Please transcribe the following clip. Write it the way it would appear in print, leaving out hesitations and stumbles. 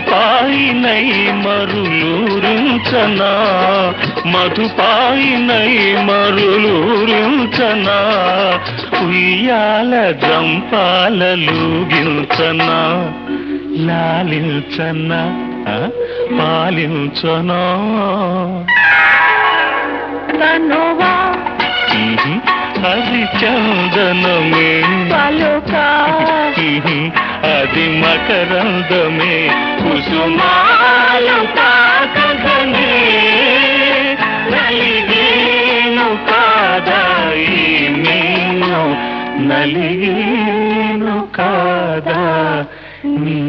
మధుపాయినై మరులూరించనా మధుపాయినై మరులూరించనా ఉయ్యాల జంపాలూగించనా లాలించనా పాలించనా కనువా అది చందనమే పలుకా అది మకరందమే కుసుమాలు తాకగనే నలిగేను కాదా ఈ మీను నలిగేను కాదా నీ